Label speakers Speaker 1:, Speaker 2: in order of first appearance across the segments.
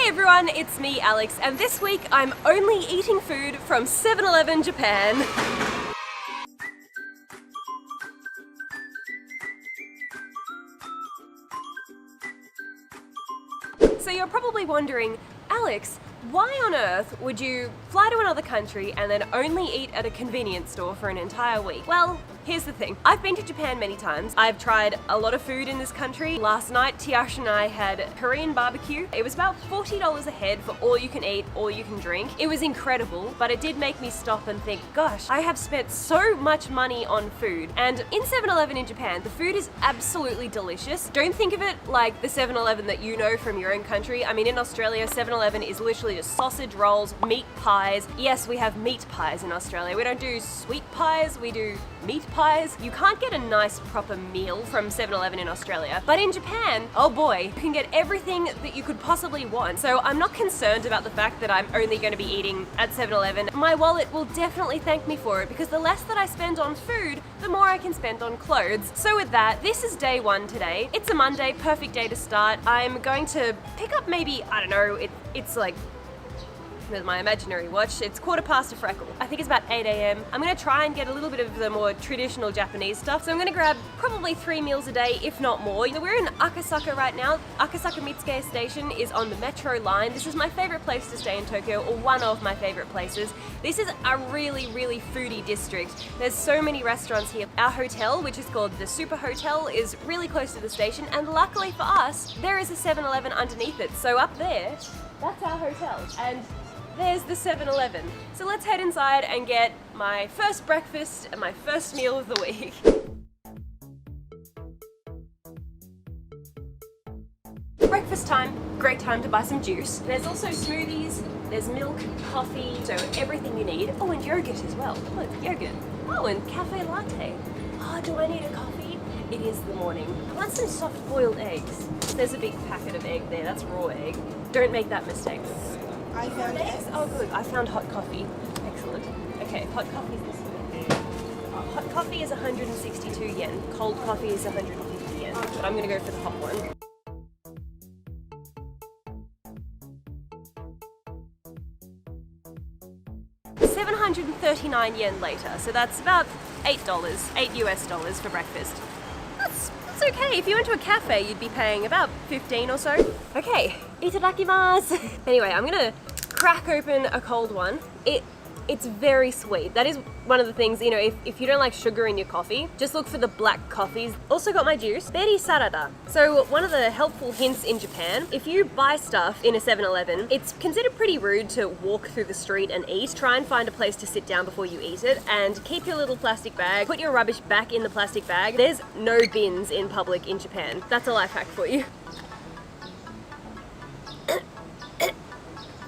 Speaker 1: everyone, it's me Alex, and this week I'm only eating food from 7-Eleven Japan. So you're probably wondering, Alex, why on earth would you fly to another country and then only eat at a convenience store for an entire week? Well, here's the thing. I've been to Japan many times. I've tried a lot of food in this country. Last night, Tiash and I had Korean barbecue. It was about $40 a head for all you can eat, all you can drink. It was incredible, but it did make me stop and think, gosh, I have spent so much money on food. And in 7-Eleven in Japan, the food is absolutely delicious. Don't think of it like the 7-Eleven that you know from your own country. I mean, in Australia, 7-Eleven is literally just sausage rolls, meat pies. Yes, we have meat pies in Australia. We don't do sweet pies, we do meat pies. You can't get a nice proper meal from 7-Eleven in Australia, but in Japan, oh boy, you can get everything that you could possibly want. So I'm not concerned about the fact that I'm only going to be eating at 7-Eleven. My wallet will definitely thank me for it because the less that I spend on food, the more I can spend on clothes. So with that, this is day one today. It's a Monday, perfect day to start. I'm going to pick up maybe, I don't know, it's like with my imaginary watch, it's 1/4 a freckle. I think it's about 8 AM. I'm gonna try and get a little bit of the more traditional Japanese stuff. So I'm gonna grab probably 3 meals a day, if not more. So we're in Akasaka right now. Akasaka Mitsuke Station is on the metro line. This is my favorite place to stay in Tokyo, or one of my favorite places. This is a really, really foodie district. There's so many restaurants here. Our hotel, which is called the Super Hotel, is really close to the station, and luckily for us, there is a 7-Eleven underneath it. So up there, that's our hotel. And there's the 7-Eleven. So let's head inside and get my first breakfast and my first meal of the week. Breakfast time, great time to buy some juice. There's also smoothies, there's milk, coffee, so everything you need. Oh, and yogurt as well. Look, yogurt. Oh, and cafe latte. Oh, do I need a coffee? It is the morning. I want some soft boiled eggs. There's a big packet of egg there, that's raw egg. Don't make that mistake.
Speaker 2: I found eggs.
Speaker 1: Oh good, I found hot coffee. Excellent. Okay, hot coffee is this way. Hot coffee is 162 yen. Cold coffee is 150 yen. But I'm gonna go for the hot one. $739 later, so that's about $8, $8 US for breakfast. That's okay. If you went to a cafe, you'd be paying about 15 or so. Okay, itadakimasu. Anyway, I'm gonna crack open a cold one. It's very sweet. That is one of the things, you know, if you don't like sugar in your coffee, just look for the black coffees. Also got my juice, berry sarada. So one of the helpful hints in Japan, if you buy stuff in a 7-Eleven, it's considered pretty rude to walk through the street and eat. Try and find a place to sit down before you eat it, and keep your little plastic bag. Put your rubbish back in the plastic bag. There's no bins in public in Japan. That's a life hack for you.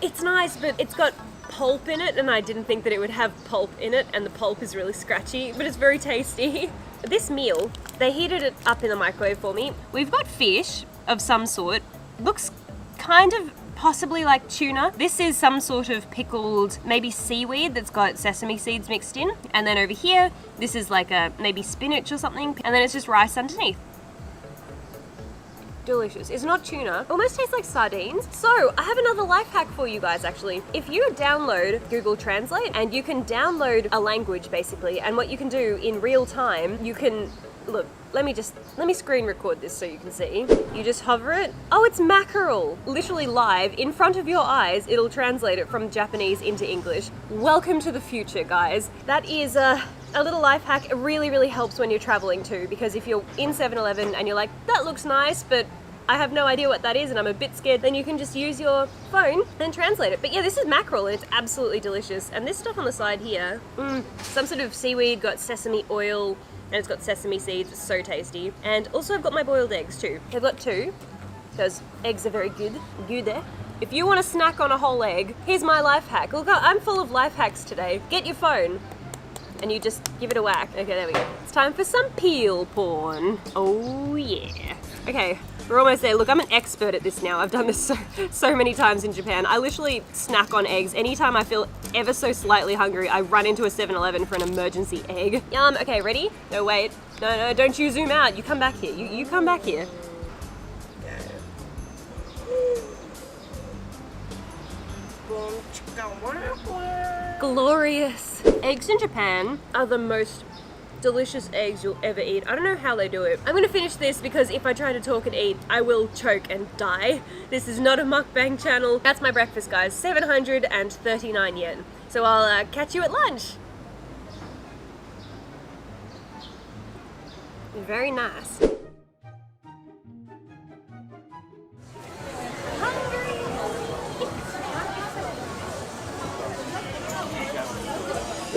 Speaker 1: It's nice, but it's got pulp in it, and I didn't think that it would have pulp in it, and the pulp is really scratchy, but it's very tasty. This meal, they heated it up in the microwave for me. We've got fish of some sort. Looks kind of possibly like tuna. This is some sort of pickled, maybe seaweed that's got sesame seeds mixed in. And then over here, this is like a maybe spinach or something, and then it's just rice underneath. Delicious. It's not tuna. Almost tastes like sardines. So I have another life hack for you guys actually. If you download Google Translate, and you can download a language basically, and what you can do in real time, you can, look, let me screen record this so you can see. You just hover it. Oh, it's mackerel. Literally live in front of your eyes, it'll translate it from Japanese into English. Welcome to the future, guys. That is a little life hack. It really, really helps when you're traveling too, because if you're in 7-Eleven and you're like, that looks nice, but I have no idea what that is and I'm a bit scared, then you can just use your phone and translate it. But yeah, this is mackerel and it's absolutely delicious. And this stuff on the side here, some sort of seaweed, got sesame oil, and it's got sesame seeds. It's so tasty. And also I've got my boiled eggs too. I've got 2, because eggs are very good. If you want to snack on a whole egg, here's my life hack. Look, I'm full of life hacks today. Get your phone and you just give it a whack. Okay, there we go. It's time for some peel porn. Oh yeah. Okay, we're almost there. Look, I'm an expert at this now. I've done this so many times in Japan. I literally snack on eggs. Anytime I feel ever so slightly hungry, I run into a 7-Eleven for an emergency egg. Yum, okay, ready? No, wait. No, don't you zoom out. You come back here. You come back here. Glorious. Eggs in Japan are the most delicious eggs you'll ever eat. I don't know how they do it. I'm gonna finish this because if I try to talk and eat, I will choke and die. This is not a mukbang channel. That's my breakfast, guys. 739 yen. So I'll catch you at lunch. Very nice.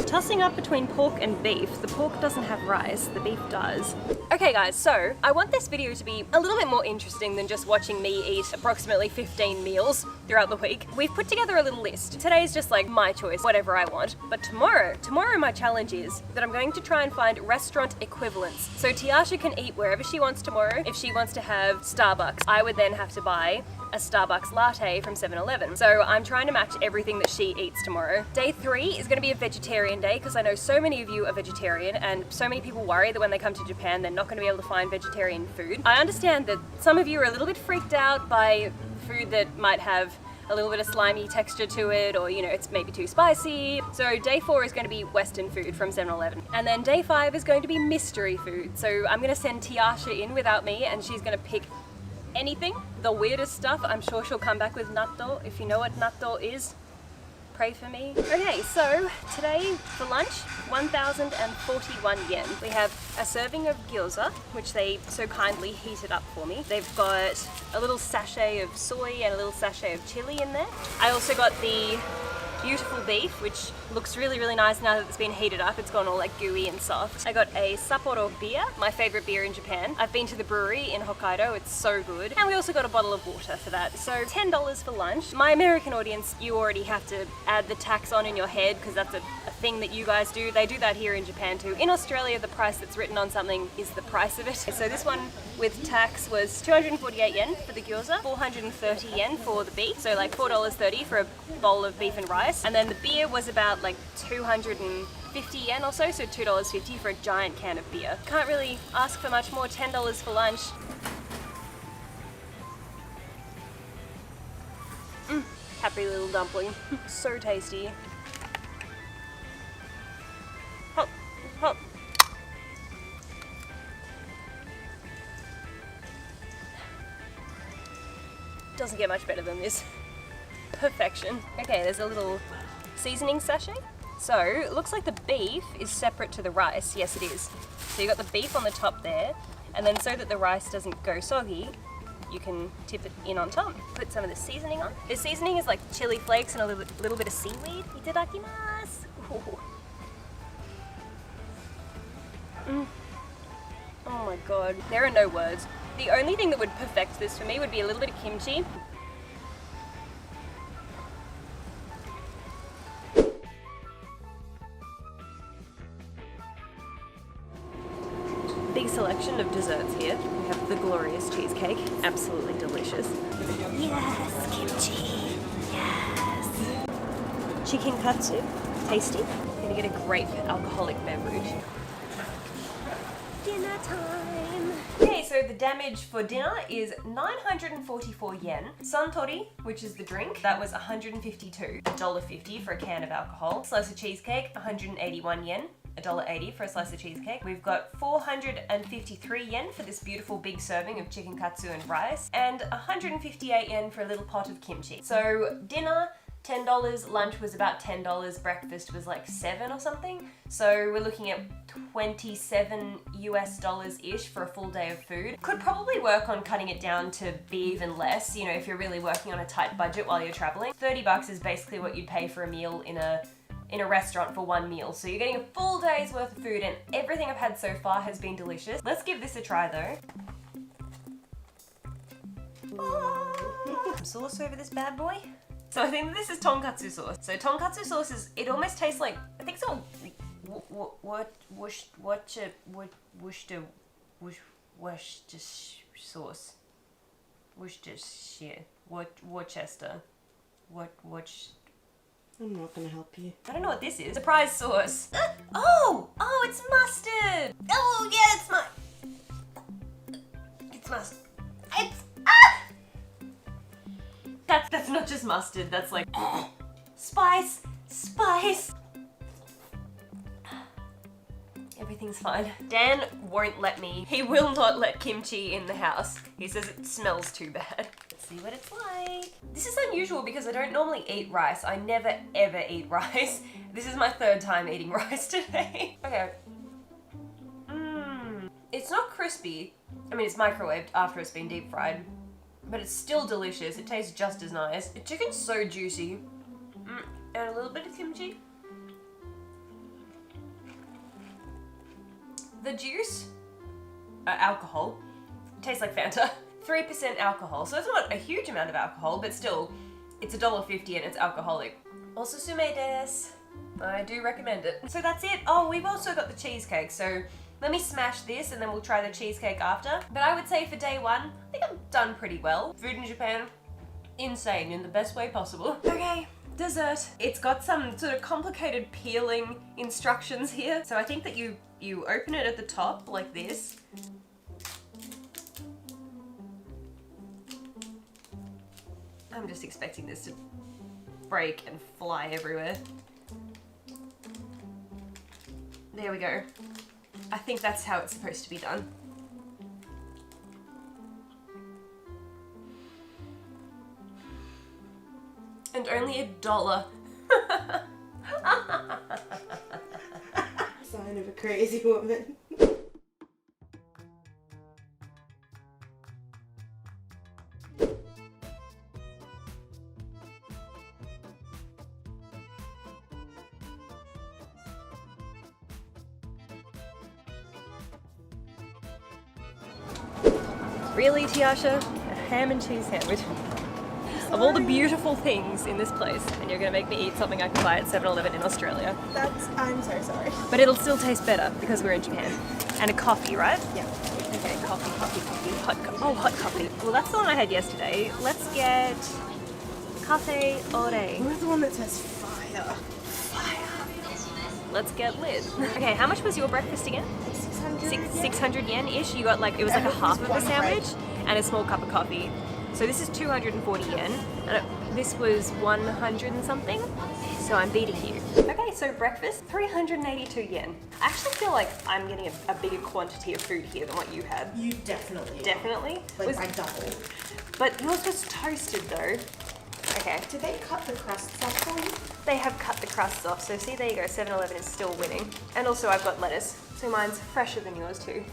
Speaker 1: Tossing up between pork and beef. The pork doesn't have rice, the beef does. Okay guys, so I want this video to be a little bit more interesting than just watching me eat approximately 15 meals throughout the week. We've put together a little list. Today's just like my choice, whatever I want. But tomorrow my challenge is that I'm going to try and find restaurant equivalents. So Tiasha can eat wherever she wants tomorrow. If she wants to have Starbucks, I would then have to buy a Starbucks latte from 7-Eleven. So I'm trying to match everything that she eats tomorrow. Day 3 is going to be a vegetarian day because I know so many of you are vegetarian and so many people worry that when they come to Japan they're not going to be able to find vegetarian food. I understand that some of you are a little bit freaked out by food that might have a little bit of slimy texture to it, or you know, it's maybe too spicy. So day 4 is going to be Western food from 7-Eleven. And then day 5 is going to be mystery food. So I'm going to send Tiasha in without me and she's going to pick anything, the weirdest stuff. I'm sure she'll come back with natto. If you know what natto is, pray for me. Okay, so today for lunch, 1,041 yen. We have a serving of gyoza, which they so kindly heated up for me. They've got a little sachet of soy and a little sachet of chili in there. I also got the beautiful beef, which looks really, really nice now that it's been heated up. It's gone all like gooey and soft. I got a Sapporo beer, my favorite beer in Japan. I've been to the brewery in Hokkaido, it's so good. And we also got a bottle of water for that. So $10 for lunch. My American audience, you already have to add the tax on in your head because that's a thing that you guys do. They do that here in Japan too. In Australia, the price that's written on something is the price of it. So this one with tax was 248 yen for the gyoza, 430 yen for the beef. So like $4.30 for a bowl of beef and rice. And then the beer was about like 250 yen or so, so $2.50 for a giant can of beer. Can't really ask for much more, $10 for lunch. Happy little dumpling, so tasty. Hop, hop. Doesn't get much better than this. Perfection. Okay, there's a little seasoning sachet. So it looks like the beef is separate to the rice. Yes, it is. So you got the beef on the top there, and then so that the rice doesn't go soggy, you can tip it in on top. Put some of the seasoning on. The seasoning is like chili flakes and a little bit of seaweed. Itadakimasu. Oh my god, there are no words. The only thing that would perfect this for me would be a little bit of kimchi. Big selection of desserts here. We have the glorious cheesecake, absolutely delicious. Yes, kimchi, yes. Chicken katsu, tasty. Gonna get a grape alcoholic beverage. Dinner time. Okay, so the damage for dinner is 944 yen. Suntory, which is the drink, that was 152. $1.50 for a can of alcohol. Slice of cheesecake, 181 yen. $1.80 for a slice of cheesecake. We've got 453 yen for this beautiful big serving of chicken katsu and rice, and 158 yen for a little pot of kimchi. So dinner, $10, lunch was about $10, breakfast was like $7 or something. So we're looking at $27 US-ish for a full day of food. Could probably work on cutting it down to be even less, you know, if you're really working on a tight budget while you're traveling. $30 is basically what you'd pay for a meal in a restaurant for one meal. So you're getting a full day's worth of food, and everything I've had so far has been delicious. Let's give this a try though. Some sauce over this bad boy. So I think this is tonkatsu sauce. So tonkatsu sauce is, it almost tastes like, I think it's all Worcestershire sauce. Worcestershire. Worcester.
Speaker 2: I'm not gonna help you.
Speaker 1: I don't know what this is. Surprise sauce. Oh, it's mustard. Oh yeah, it's mustard. That's not just mustard. That's like Spice! Spice! Everything's fine. Dan won't let me. He will not let kimchi in the house. He says it smells too bad. Let's see what it's like. This is unusual because I don't normally eat rice. I never ever eat rice. This is my third time eating rice today. Okay. It's not crispy. I mean, it's microwaved after it's been deep fried, but it's still delicious. It tastes just as nice. The chicken's so juicy. And a little bit of kimchi. The juice, alcohol, tastes like Fanta. 3% alcohol, so it's not a huge amount of alcohol, but still, it's $1.50 and it's alcoholic. Also sume desu. I do recommend it. So that's it. Oh, we've also got the cheesecake, so let me smash this and then we'll try the cheesecake after. But I would say for day one, I think I've done pretty well. Food in Japan, insane in the best way possible. Okay. Dessert. It's got some sort of complicated peeling instructions here. So I think that you open it at the top like this. I'm just expecting this to break and fly everywhere. There we go. I think that's how it's supposed to be done. And only $1.
Speaker 2: Sign of a crazy woman.
Speaker 1: Really, Tiasha? A ham and cheese sandwich? Of all the beautiful things in this place, and you're gonna make me eat something I can buy at 7-Eleven in Australia.
Speaker 2: I'm so sorry.
Speaker 1: But it'll still taste better because we're in Japan. And a coffee, right?
Speaker 2: Yeah.
Speaker 1: Okay, coffee. Hot coffee. Well, that's the one I had yesterday. Let's get cafe ore.
Speaker 2: Where's the one that says fire?
Speaker 1: Let's get lit. Okay, how much was your breakfast again?
Speaker 2: 600.
Speaker 1: 600 yen-ish. You got like, it was like a half of a sandwich and a small cup of coffee. So this is 240 yen, and this was 100 and something, so I'm beating you. Okay, so breakfast, 382 yen. I actually feel like I'm getting a bigger quantity of food here than what you had.
Speaker 2: You definitely.
Speaker 1: Definitely?
Speaker 2: Like by double.
Speaker 1: But yours was toasted though. Okay.
Speaker 2: Did they cut the crusts off for you?
Speaker 1: They have cut the crusts off, so see, there you go, 7-Eleven is still winning. And also I've got lettuce, so mine's fresher than yours too.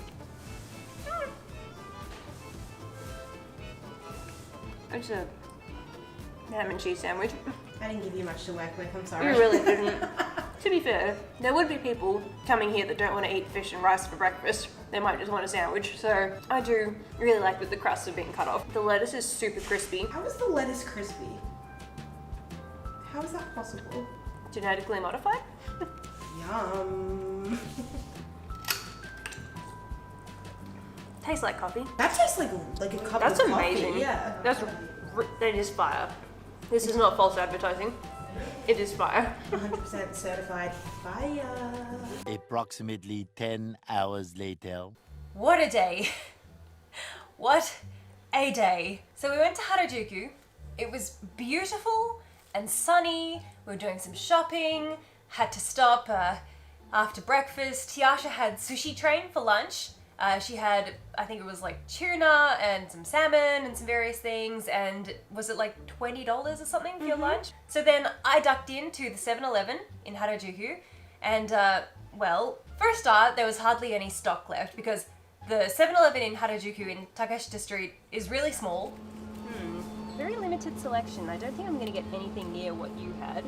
Speaker 1: It's a ham and cheese sandwich.
Speaker 2: I didn't give you much to work with, I'm sorry.
Speaker 1: You really didn't. To be fair, there would be people coming here that don't want to eat fish and rice for breakfast. They might just want a sandwich, so I do really like that the crusts are being cut off. The lettuce is super crispy.
Speaker 2: How is the lettuce crispy? How is that possible?
Speaker 1: Genetically modified?
Speaker 2: Yum.
Speaker 1: Tastes like coffee.
Speaker 2: That tastes like a cup
Speaker 1: That's
Speaker 2: of
Speaker 1: amazing.
Speaker 2: coffee. Yeah.
Speaker 1: That is fire. This is not false advertising. It is fire.
Speaker 2: 100% certified fire.
Speaker 3: Approximately 10 hours later.
Speaker 1: What a day. What a day. So we went to Harajuku. It was beautiful and sunny. We were doing some shopping. Had to stop after breakfast. Tiasha had sushi train for lunch. She had, I think it was like tuna and some salmon and some various things, and was it like $20 or something for your lunch? So then I ducked into the 7-Eleven in Harajuku, and well, for a start, there was hardly any stock left because the 7-Eleven in Harajuku in Takeshita Street is really small. Very limited selection. I don't think I'm gonna get anything near what you had.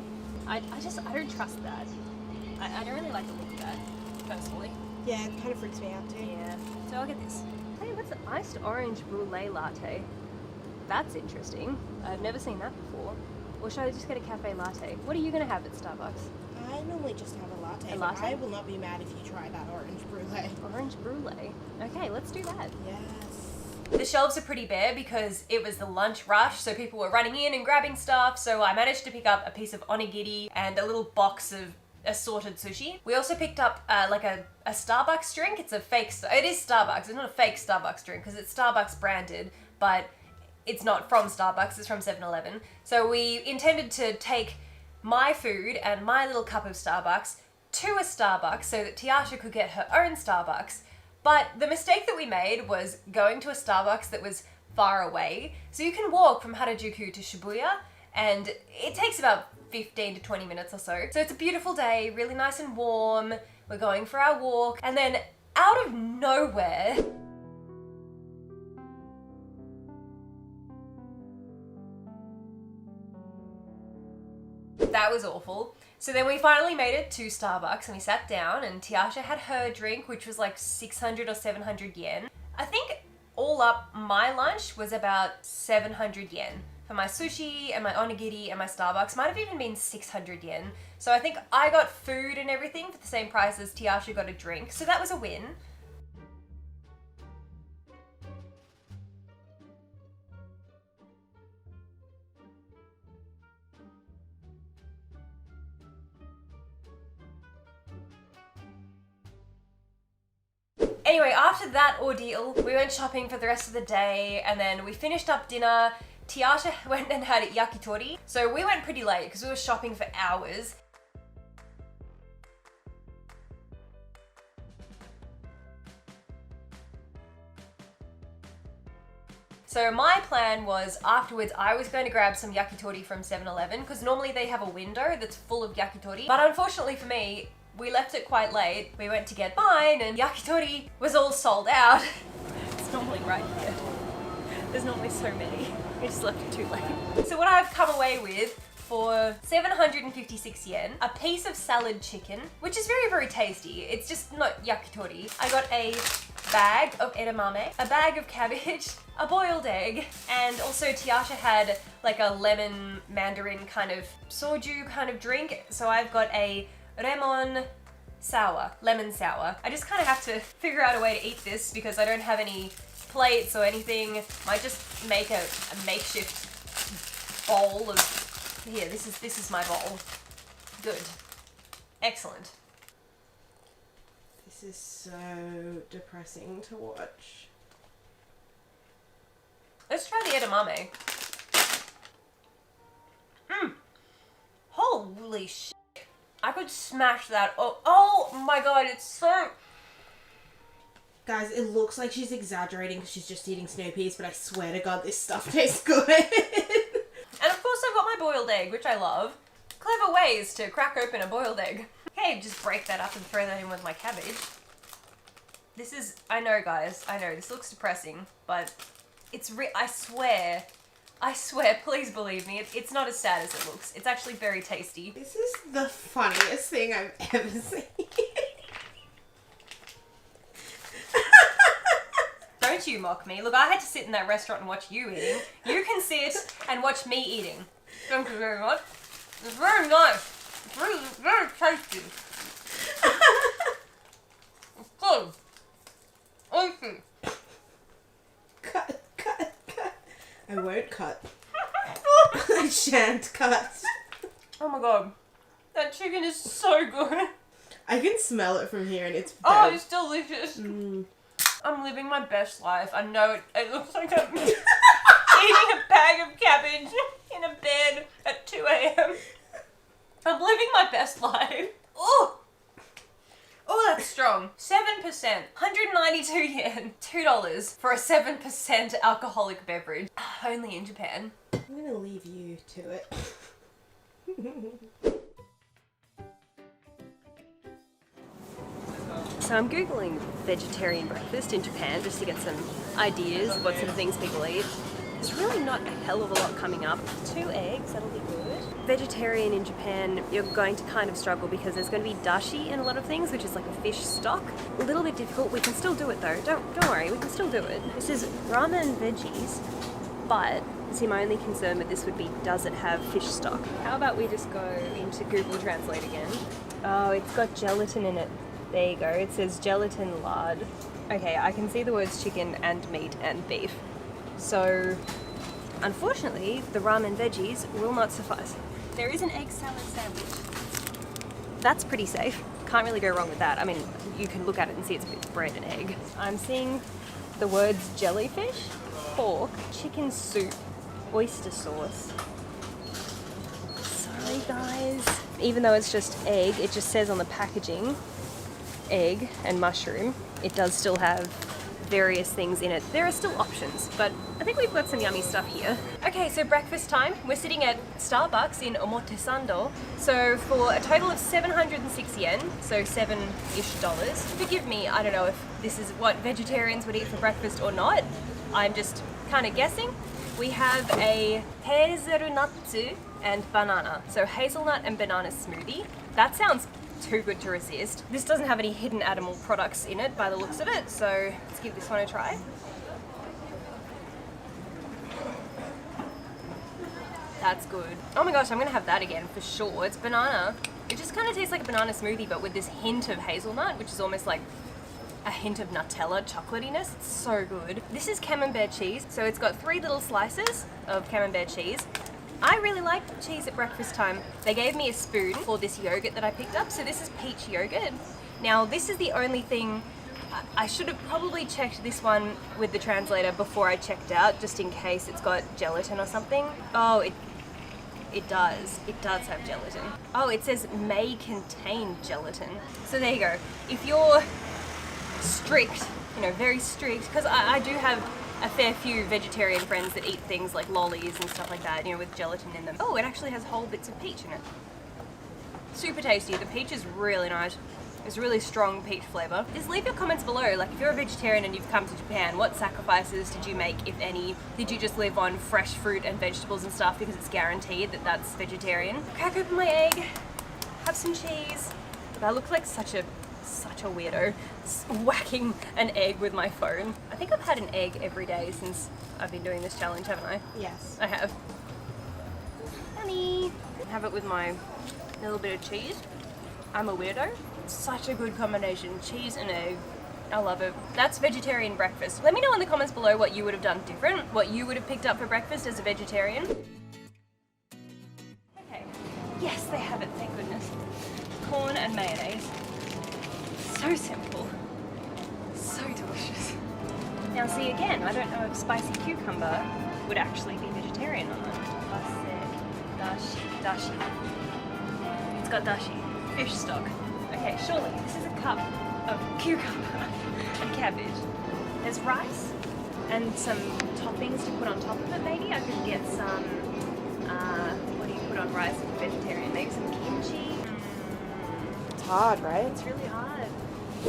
Speaker 1: I don't trust that. I don't really like the look of that, personally.
Speaker 2: Yeah, it kind of freaks me out too.
Speaker 1: Yeah, so I'll get this. Hey, what's an iced orange brulee latte? That's interesting. I've never seen that before. Or should I just get a cafe latte? What are you gonna have at Starbucks?
Speaker 2: I normally just have a latte.
Speaker 1: A
Speaker 2: but
Speaker 1: latte?
Speaker 2: I will not be mad if you try that orange brulee.
Speaker 1: Orange brulee. Okay, let's do that.
Speaker 2: Yes.
Speaker 1: The shelves are pretty bare because it was the lunch rush, so people were running in and grabbing stuff, so I managed to pick up a piece of onigiri and a little box of assorted sushi. We also picked up like a Starbucks drink. It's a fake, it is Starbucks. It's not a fake Starbucks drink because it's Starbucks branded, but it's not from Starbucks, it's from 7-Eleven. So we intended to take my food and my little cup of Starbucks to a Starbucks so that Tiasha could get her own Starbucks. But the mistake that we made was going to a Starbucks that was far away. So you can walk from Harajuku to Shibuya, and it takes about 15 to 20 minutes or so. So it's a beautiful day, really nice and warm. We're going for our walk, and then out of nowhere, that was awful. So then we finally made it to Starbucks and we sat down, and Tiasha had her drink, which was like 600 or 700 yen. I think all up my lunch was about 700 yen. For my sushi and my onigiri and my Starbucks might have even been 600 yen. So I think I got food and everything for the same price as Tiasha got a drink. So that was a win. Anyway, after that ordeal, we went shopping for the rest of the day, and then we finished up dinner. Tiasha went and had yakitori. So we went pretty late because we were shopping for hours. So my plan was afterwards I was going to grab some yakitori from 7-Eleven because normally they have a window that's full of yakitori. But unfortunately for me, we left it quite late. We went to get mine and yakitori was all sold out. It's normally right here. There's normally so many. We just left it too late. So what I've come away with for 756 yen, a piece of salad chicken, which is very, very tasty. It's just not yakitori. I got a bag of edamame, a bag of cabbage, a boiled egg, and also Tiasha had like a lemon mandarin kind of soju kind of drink. So I've got a lemon sour. I just kind of have to figure out a way to eat this because I don't have any plates or anything. Might just make a makeshift bowl of, here, this is my bowl. Good. Excellent.
Speaker 2: This is so depressing to watch.
Speaker 1: Let's try the edamame. Holy shit. I could smash that. Oh my god, it's so...
Speaker 2: Guys, it looks like she's exaggerating because she's just eating snow peas, but I swear to god this stuff tastes good.
Speaker 1: And of course I've got my boiled egg, which I love. Clever ways to crack open a boiled egg. Okay, just break that up and throw that in with my cabbage. This is... I know, guys. I know, this looks depressing, but it's I swear, please believe me, it's not as sad as it looks. It's actually very tasty.
Speaker 2: This is the funniest thing I've ever seen.
Speaker 1: Don't you mock me. Look, I had to sit in that restaurant and watch you eating. You can sit and watch me eating. Thank you very much. It's very nice. It's very, very tasty. It's good. Oishi.
Speaker 2: Cut. I won't cut. I shan't cut.
Speaker 1: Oh my god. That chicken is so good.
Speaker 2: I can smell it from here and it's
Speaker 1: Oh,
Speaker 2: very...
Speaker 1: it's delicious. I'm living my best life. I know it looks like I'm eating a bag of cabbage in a bed at 2 a.m. I'm living my best life. Oh! Oh, that's strong. 7%. 192 yen. $2 for a 7% alcoholic beverage. Only in Japan.
Speaker 2: I'm gonna leave you to it.
Speaker 1: So I'm googling vegetarian breakfast in Japan just to get some ideas of what sort of things people eat. There's really not a hell of a lot coming up. 2 eggs, that'll be good. Vegetarian in Japan, you're going to kind of struggle because there's going to be dashi in a lot of things, which is like a fish stock. A little bit difficult. We can still do it though. Don't worry, we can still do it. This is ramen veggies, but see, my only concern with this would be, does it have fish stock? How about we just go into Google Translate again? Oh, it's got gelatin in it. There you go. It says gelatin lard. Okay, I can see the words chicken and meat and beef. So, unfortunately, the ramen veggies will not suffice. There is an egg salad sandwich. That's pretty safe. Can't really go wrong with that. I mean, you can look at it and see it's bread and egg. I'm seeing the words jellyfish, pork, chicken soup, oyster sauce. Sorry guys, even though it's just egg, it just says on the packaging, egg and mushroom. It does still have various things in it. There are still options, but I think we've got some yummy stuff here. Okay, so breakfast time. We're sitting at Starbucks in Omotesando. So for a total of 706 yen, so $7-ish. Forgive me, I don't know if this is what vegetarians would eat for breakfast or not. I'm just kind of guessing. We have a hazelnut and banana. So hazelnut and banana smoothie. That sounds too good to resist. This doesn't have any hidden animal products in it by the looks of it, so let's give this one a try. That's good. Oh my gosh, I'm gonna have that again for sure. It's banana. It just kind of tastes like a banana smoothie, but with this hint of hazelnut, which is almost like a hint of Nutella chocolatiness. It's so good. This is camembert cheese, so it's got 3 little slices of camembert cheese. I really like cheese at breakfast time. They gave me a spoon for this yogurt that I picked up. So this is peach yogurt. Now this is the only thing, I should have probably checked this one with the translator before I checked out, just in case it's got gelatin or something. Oh, it does. It does have gelatin. Oh, it says may contain gelatin. So there you go. If you're strict, you know, very strict, because I do have a fair few vegetarian friends that eat things like lollies and stuff like that, you know, with gelatin in them. Oh, it actually has whole bits of peach in it. Super tasty. The peach is really nice. It's really strong peach flavour. Just leave your comments below, like if you're a vegetarian and you've come to Japan, what sacrifices did you make, if any? Did you just live on fresh fruit and vegetables and stuff because it's guaranteed that that's vegetarian? Crack open my egg, have some cheese. I look like such a weirdo, whacking an egg with my phone. I think I've had an egg every day since I've been doing this challenge, haven't I?
Speaker 2: Yes.
Speaker 1: I have. Honey. Have it with my little bit of cheese. I'm a weirdo. It's such a good combination, cheese and egg. I love it. That's vegetarian breakfast. Let me know in the comments below what you would have done different, what you would have picked up for breakfast as a vegetarian. Okay. Yes, they have it, thank goodness. Corn and mayonnaise. So simple, so delicious. Now see again, I don't know if spicy cucumber would actually be vegetarian or not. Dashi. It's got dashi, fish stock. Okay, surely this is a cup of cucumber and cabbage. There's rice and some toppings to put on top of it maybe. I could get some, what do you put on rice if you're vegetarian? Maybe some kimchi.
Speaker 2: It's hard, right?
Speaker 1: It's really hard.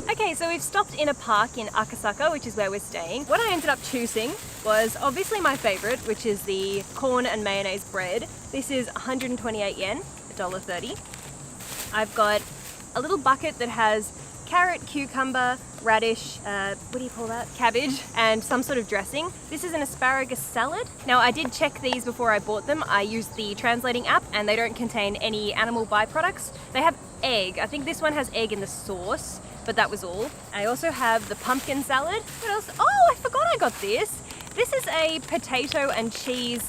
Speaker 1: Okay, so we've stopped in a park in Akasaka, which is where we're staying. What I ended up choosing was obviously my favorite, which is the corn and mayonnaise bread. This is 128 yen, $1.30. I've got a little bucket that has carrot, cucumber, radish, what do you call that? Cabbage, and some sort of dressing. This is an asparagus salad. Now I did check these before I bought them. I used the translating app and they don't contain any animal byproducts. They have egg. I think this one has egg in the sauce, but that was all. I also have the pumpkin salad. What else? Oh, I forgot I got this. This is a potato and cheese,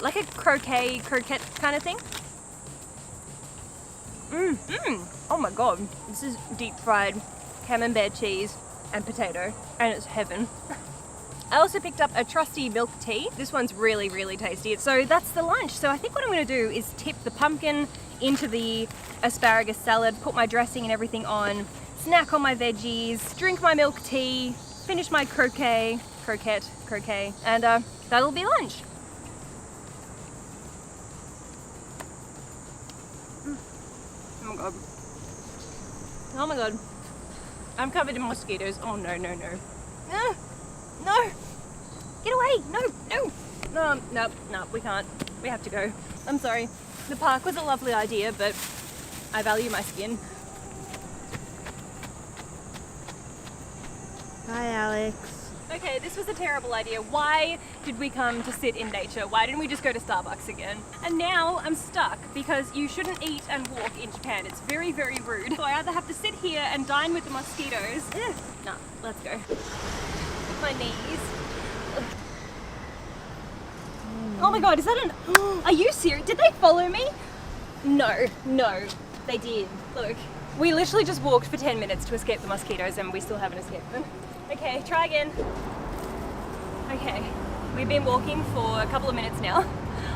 Speaker 1: like a croquette kind of thing. Oh my god, this is deep fried camembert cheese and potato, and it's heaven. I also picked up a trusty milk tea. This one's really, really tasty. So that's the lunch. So I think what I'm gonna do is tip the pumpkin into the asparagus salad, put my dressing and everything on, snack on my veggies, drink my milk tea, finish my croquette, and that'll be lunch. Oh my god. Oh my god. I'm covered in mosquitoes. Oh no. No. Get away. No, we can't. We have to go. I'm sorry. The park was a lovely idea, but I value my skin.
Speaker 2: Hi, Alex.
Speaker 1: Okay, this was a terrible idea. Why did we come to sit in nature? Why didn't we just go to Starbucks again? And now I'm stuck because you shouldn't eat and walk in Japan. It's very, very rude. So I either have to sit here and dine with the mosquitoes. No, let's go. My knees. Oh my god, is that an... Are you serious? Did they follow me? No, they did. Look, we literally just walked for 10 minutes to escape the mosquitoes and we still haven't escaped them. Okay, try again. Okay, we've been walking for a couple of minutes now.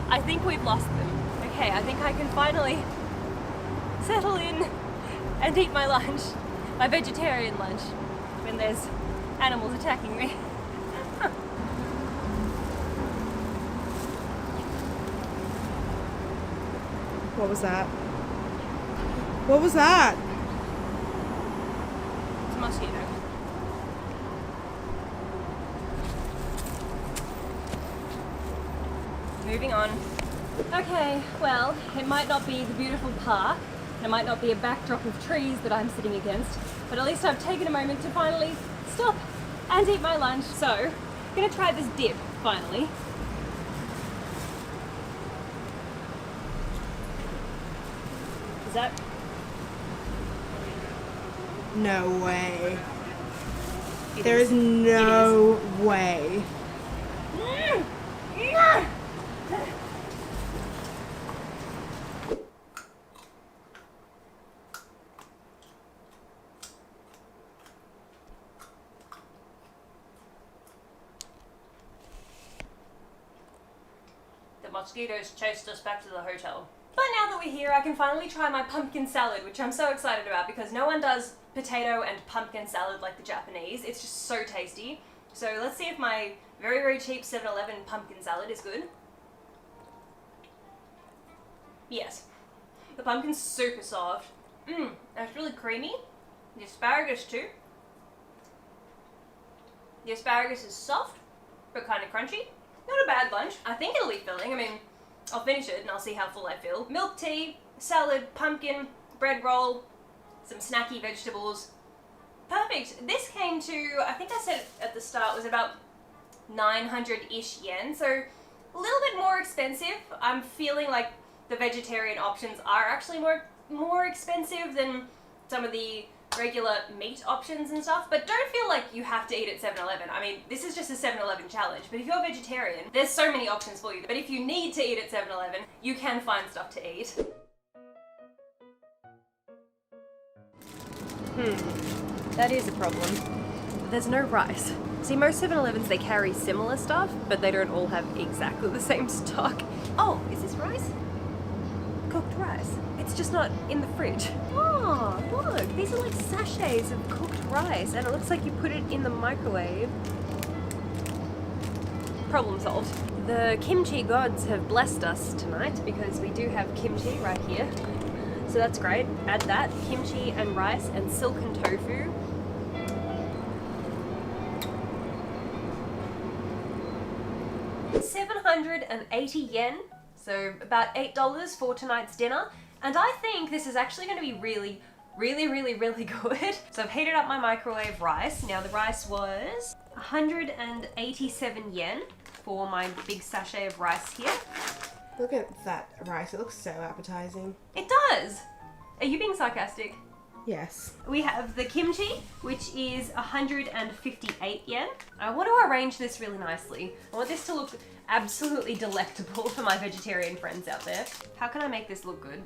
Speaker 1: I think we've lost them. Okay, I think I can finally settle in and eat my lunch, my vegetarian lunch, when there's animals attacking me.
Speaker 2: What was that? What was that?
Speaker 1: It's a mosquito. Moving on. Okay, well, it might not be the beautiful park, and it might not be a backdrop of trees that I'm sitting against, but at least I've taken a moment to finally stop and eat my lunch. So, I'm gonna try this dip, finally. Is that?
Speaker 2: No way.
Speaker 1: It
Speaker 2: There is no way.
Speaker 1: The mosquitoes chased us back to the hotel. But now that we're here, I can finally try my pumpkin salad, which I'm so excited about because no one does potato and pumpkin salad like the Japanese. It's just so tasty. So let's see if my very, very cheap 7-Eleven pumpkin salad is good. Yes. The pumpkin's super soft. And it's really creamy. The asparagus too. The asparagus is soft, but kind of crunchy. Not a bad lunch. I think it'll be filling. I mean, I'll finish it and I'll see how full I feel. Milk tea, salad, pumpkin, bread roll, some snacky vegetables. Perfect. This came to, I think I said at the start, was about 900-ish yen. So a little bit more expensive. I'm feeling like the vegetarian options are actually more expensive than some of the regular meat options and stuff, but don't feel like you have to eat at 7-Eleven. I mean, this is just a 7-Eleven challenge, but if you're vegetarian, there's so many options for you. But if you need to eat at 7-Eleven, you can find stuff to eat. That is a problem. There's no rice. See, most 7-Elevens, they carry similar stuff, but they don't all have exactly the same stock. Oh, is this rice? Cooked rice. It's just not in the fridge. Oh, look, these are like sachets of cooked rice, and it looks like you put it in the microwave. Problem solved. The kimchi gods have blessed us tonight because we do have kimchi right here. So that's great. Add that, kimchi and rice and silken tofu. $780 yen, so about $8 for tonight's dinner. And I think this is actually going to be really, really good. So I've heated up my microwave rice. Now the rice was 187 yen for my big sachet of rice here.
Speaker 2: Look at that rice. It looks so appetizing.
Speaker 1: It does! Are you being sarcastic?
Speaker 2: Yes.
Speaker 1: We have the kimchi, which is 158 yen. I want to arrange this really nicely. I want this to look absolutely delectable for my vegetarian friends out there. How can I make this look good?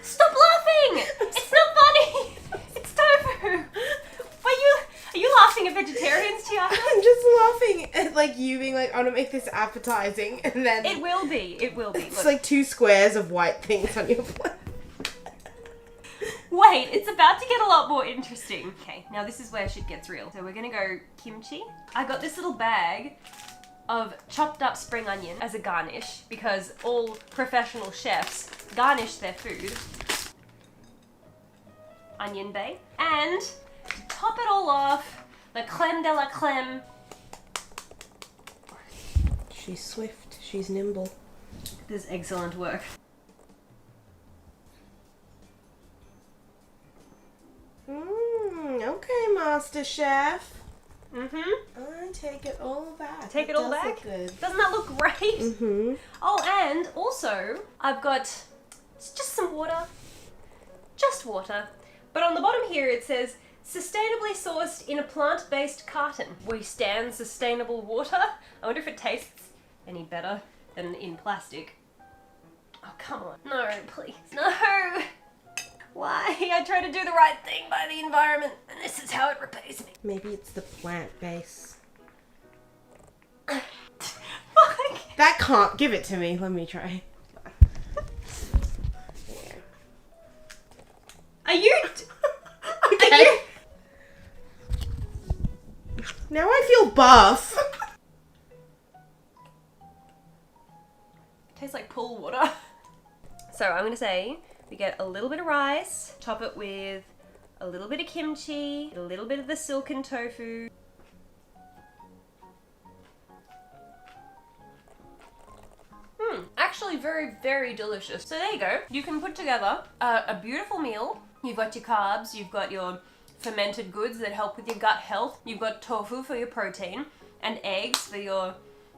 Speaker 1: Stop laughing! It's not funny! It's tofu! Are you laughing at vegetarians, Tiana?
Speaker 2: I'm just laughing at like you being like, I want to make this appetizing, and then
Speaker 1: It will be.
Speaker 2: it's
Speaker 1: Look.
Speaker 2: like 2 squares of white things on your plate.
Speaker 1: Wait, it's about to get a lot more interesting. Okay, now this is where shit gets real. So we're gonna go kimchi. I got this little bag of chopped up spring onion as a garnish because all professional chefs garnish their food. Onion bay. And to top it all off, the creme de la creme.
Speaker 2: She's swift. She's nimble.
Speaker 1: This is excellent work.
Speaker 2: Okay, Master Chef.
Speaker 1: Mm-hmm.
Speaker 2: I take it all back.
Speaker 1: Take it all
Speaker 2: does
Speaker 1: back?
Speaker 2: look good.
Speaker 1: Doesn't that look great?
Speaker 2: Mm-hmm.
Speaker 1: Oh, and also, I've got just some water. Just water. But on the bottom here it says, sustainably sourced in a plant-based carton. We stand sustainable water. I wonder if it tastes any better than in plastic. Oh, come on. No, please. No! Why? I try to do the right thing by the environment, and this is how it repays me.
Speaker 2: Maybe it's the plant base.
Speaker 1: Fuck!
Speaker 2: That can't. Give it to me. Let me try.
Speaker 1: Are you?
Speaker 2: Okay.
Speaker 1: Are you?
Speaker 2: Now I feel buff.
Speaker 1: Tastes like pool water. So I'm gonna say we get a little bit of rice, top it with a little bit of kimchi, a little bit of the silken tofu. Actually very, very delicious. So there you go. You can put together a beautiful meal. You've got your carbs, you've got your fermented goods that help with your gut health, you've got tofu for your protein, and eggs for your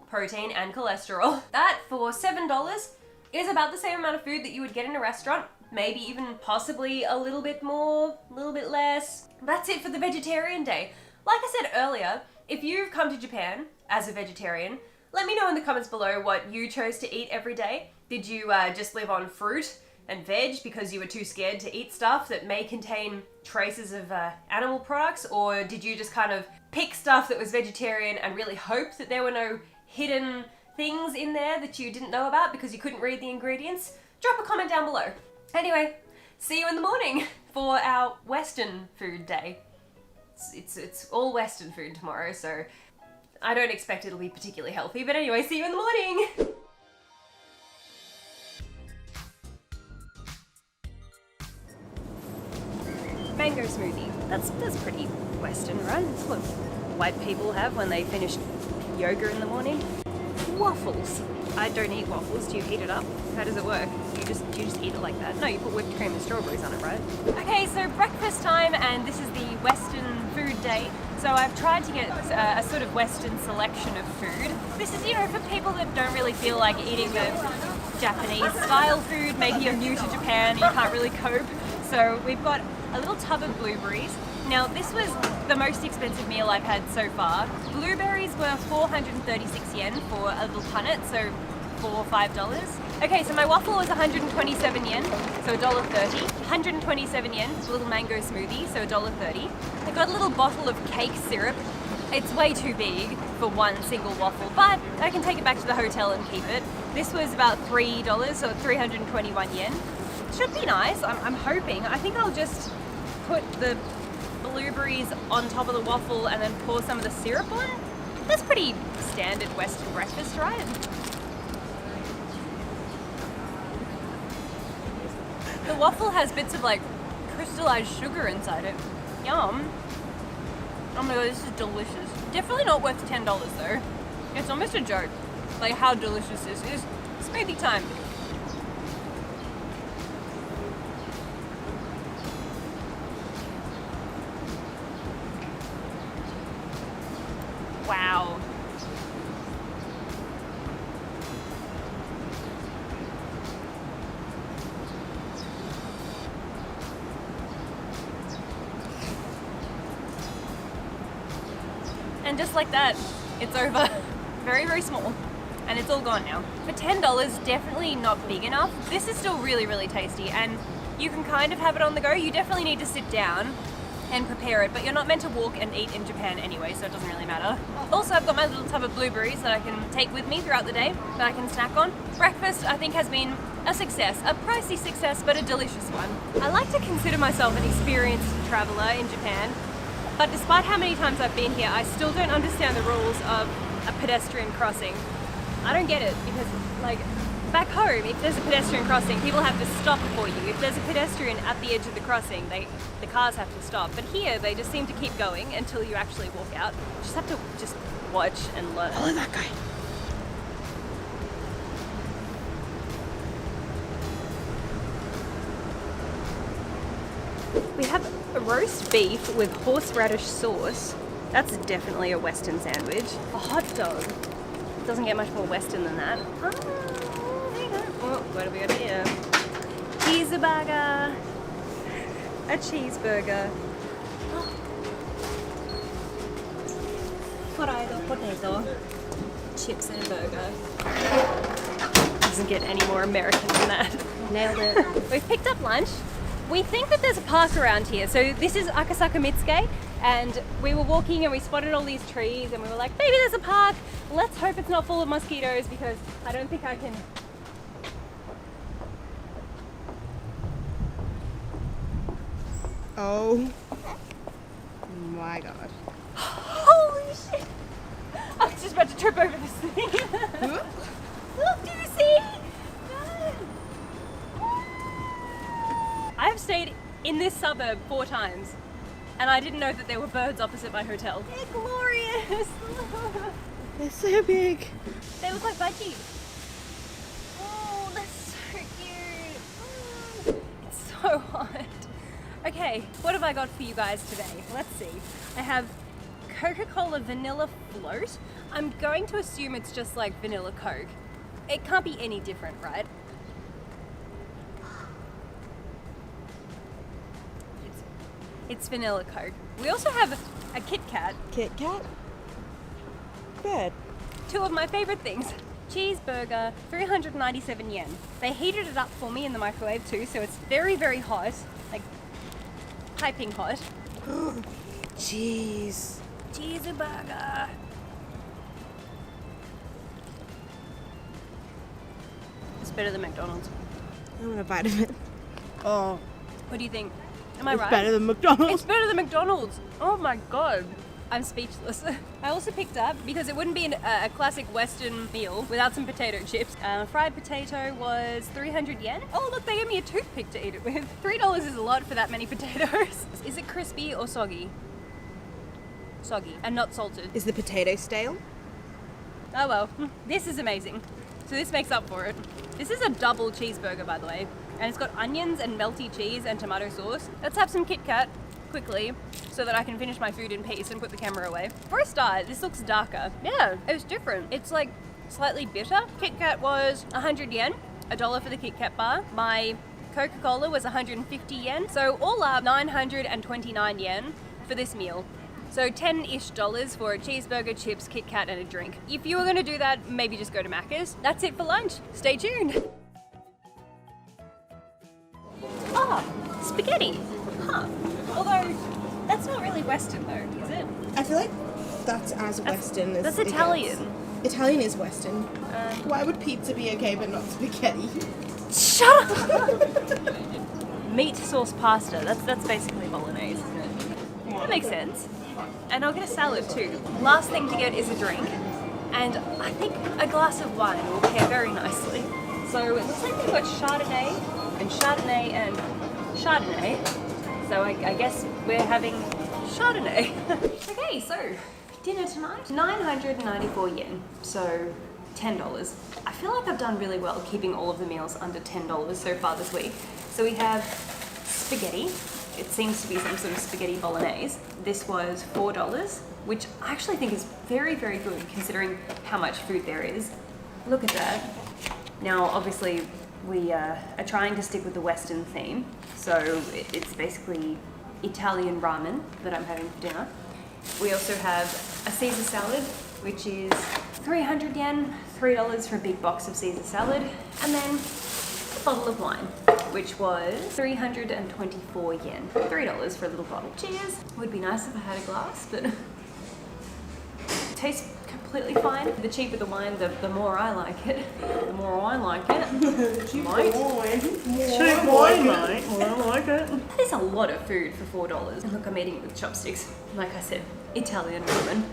Speaker 1: protein and cholesterol. That for $7 is about the same amount of food that you would get in a restaurant. Maybe even possibly a little bit more, a little bit less. That's it for the vegetarian day. Like I said earlier, if you've come to Japan as a vegetarian, let me know in the comments below what you chose to eat every day. Did you just live on fruit and veg because you were too scared to eat stuff that may contain traces of animal products? Or did you just kind of pick stuff that was vegetarian and really hope that there were no hidden things in there that you didn't know about because you couldn't read the ingredients? Drop a comment down below. Anyway, see you in the morning for our Western food day. It's all Western food tomorrow, so I don't expect it'll be particularly healthy, but anyway, see you in the morning! Mango smoothie. That's pretty Western, right? That's what white people have when they finish yoga in the morning. Waffles. I don't eat waffles. Do you heat it up? How does it work? Do you just eat it like that? No, you put whipped cream and strawberries on it, right? Okay, so breakfast time, and this is the Western food day. So I've tried to get a sort of Western selection of food. This is, you know, for people that don't really feel like eating the Japanese style food. Maybe you're new to Japan and you can't really cope. So we've got a little tub of blueberries. Now this was the most expensive meal I've had so far. Blueberries were 436 yen for a little punnet, so $4 or $5. Okay, so my waffle was 127 yen, so $1.30. 127 yen for a little mango smoothie, so $1.30. I got a little bottle of cake syrup. It's way too big for one single waffle, but I can take it back to the hotel and keep it. This was about $3, so 321 yen. Should be nice, I'm hoping. I think I'll just put the blueberries on top of the waffle and then pour some of the syrup on. That's pretty standard Western breakfast, right? The waffle has bits of like crystallized sugar inside it. Yum. Oh my god, this is delicious. Definitely not worth $10 though. It's almost a joke, like how delicious this is. Smoothie time. Wow. And just like that, it's over. Very, very small. And it's all gone now. For $10, definitely not big enough. This is still really, really tasty, and you can kind of have it on the go. You definitely need to sit down and prepare it, but you're not meant to walk and eat in Japan anyway, so it doesn't really matter. Also, I've got my little tub of blueberries that I can take with me throughout the day, that I can snack on. Breakfast, I think, has been a success. A pricey success, but a delicious one. I like to consider myself an experienced traveler in Japan, but despite how many times I've been here, I still don't understand the rules of a pedestrian crossing. I don't get it, because, like, back home, if there's a pedestrian crossing, people have to stop for you. If there's a pedestrian at the edge of the crossing, the cars have to stop. But here, they just seem to keep going until you actually walk out. You just have to just watch and learn.
Speaker 2: Follow that guy.
Speaker 1: We have a roast beef with horseradish sauce. That's definitely a Western sandwich. A hot dog. Doesn't get much more Western than that. Oh, there you go. Oh, what do we got here? Cheeseburger. A cheeseburger. Fried potato. Chips and a burger. Doesn't get any more American than that.
Speaker 2: Nailed it.
Speaker 1: We've picked up lunch. We think that there's a park around here. So this is Akasaka Mitsuke, And we were walking and we spotted all these trees and we were like, maybe there's a park. Let's hope it's not full of mosquitoes because I don't think I can.
Speaker 2: Oh my god.
Speaker 1: Holy shit! I was just about to trip over this thing. Look, do you see? No. I've stayed in this suburb 4 times and I didn't know that there were birds opposite my hotel. They're glorious!
Speaker 2: They're so big.
Speaker 1: They look like budgies. Oh, that's so cute. Oh, it's so hot. Okay, what have I got for you guys today? Let's see. I have Coca-Cola Vanilla Float. I'm going to assume it's just like vanilla Coke. It can't be any different, right? It's vanilla Coke. We also have a Kit Kat.
Speaker 2: Kit Kat? Good.
Speaker 1: 2 of my favorite things. Cheeseburger, 397 yen. They heated it up for me in the microwave too, so it's very, very hot. Like, piping hot.
Speaker 2: Cheese.
Speaker 1: Cheeseburger. It's better than McDonald's.
Speaker 2: I want a bite of it. Oh,
Speaker 1: What do you think? Am I
Speaker 2: it's
Speaker 1: right?
Speaker 2: better than McDonald's.
Speaker 1: It's better than McDonald's. Oh my god. I'm speechless. I also picked up, because it wouldn't be a classic Western meal without some potato chips. Fried potato was 300 yen. Oh look, they gave me a toothpick to eat it with. $3 is a lot for that many potatoes. Is it crispy or soggy? Soggy and not salted.
Speaker 2: Is the potato stale?
Speaker 1: Oh well, this is amazing. So this makes up for it. This is a double cheeseburger, by the way. And it's got onions and melty cheese and tomato sauce. Let's have some Kit Kat quickly so that I can finish my food in peace and put the camera away. For a start, this looks darker. Yeah, it's different. It's like slightly bitter. Kit Kat was 100 yen, $1 for the Kit Kat bar. My Coca-Cola was 150 yen. So all up 929 yen for this meal. So $10-ish for a cheeseburger, chips, Kit Kat and a drink. If you were gonna do that, maybe just go to Macca's. That's it for lunch. Stay tuned. Ah, spaghetti. Huh. Although, that's not really Western though, is it?
Speaker 2: I feel like that's as Western as
Speaker 1: That's
Speaker 2: it
Speaker 1: Italian.
Speaker 2: gets. Italian is Western. Why would pizza be okay but not spaghetti?
Speaker 1: Shut up! Meat sauce pasta. That's basically bolognese, isn't it? That makes sense. And I'll get a salad too. Last thing to get is a drink. And I think a glass of wine will pair very nicely. So it looks like they've got Chardonnay and Chardonnay and Chardonnay. So I guess we're having Chardonnay. Okay, so dinner tonight, 994 yen. So $10. I feel like I've done really well keeping all of the meals under $10 so far this week. So we have spaghetti. It seems to be some sort of spaghetti bolognese. This was $4, which I actually think is very, very good considering how much food there is. Look at that. Now, obviously, we are trying to stick with the Western theme. So it's basically Italian ramen that I'm having for dinner. We also have a Caesar salad, which is 300 yen, $3 for a big box of Caesar salad. And then a bottle of wine, which was 324 yen, $3 for a little bottle. Cheers. Would be nice if I had a glass, but it tastes completely fine. The cheaper the wine, the more I like it. The more I like it. Cheap wine. Cheap wine, mate. More I like it. That is a lot of food for $4. And look, I'm eating it with chopsticks. Like I said, Italian ramen.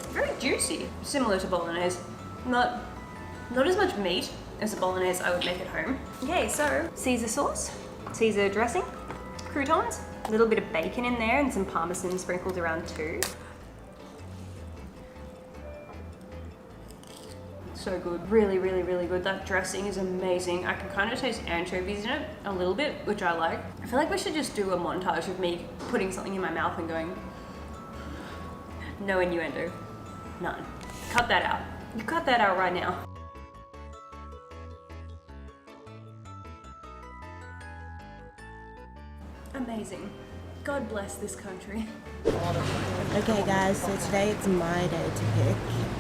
Speaker 1: Very juicy. Similar to bolognese. Not as much meat as a bolognese I would make at home. Okay, so Caesar sauce, Caesar dressing, croutons, a little bit of bacon in there and some parmesan sprinkled around too. So good, really, really, really good. That dressing is amazing. I can kind of taste anchovies in it a little bit, which I like. I feel like we should just do a montage of me putting something in my mouth and going, no innuendo, none. Cut that out. You cut that out right now. Amazing. God bless this country.
Speaker 2: Okay guys, so today it's my day to pick.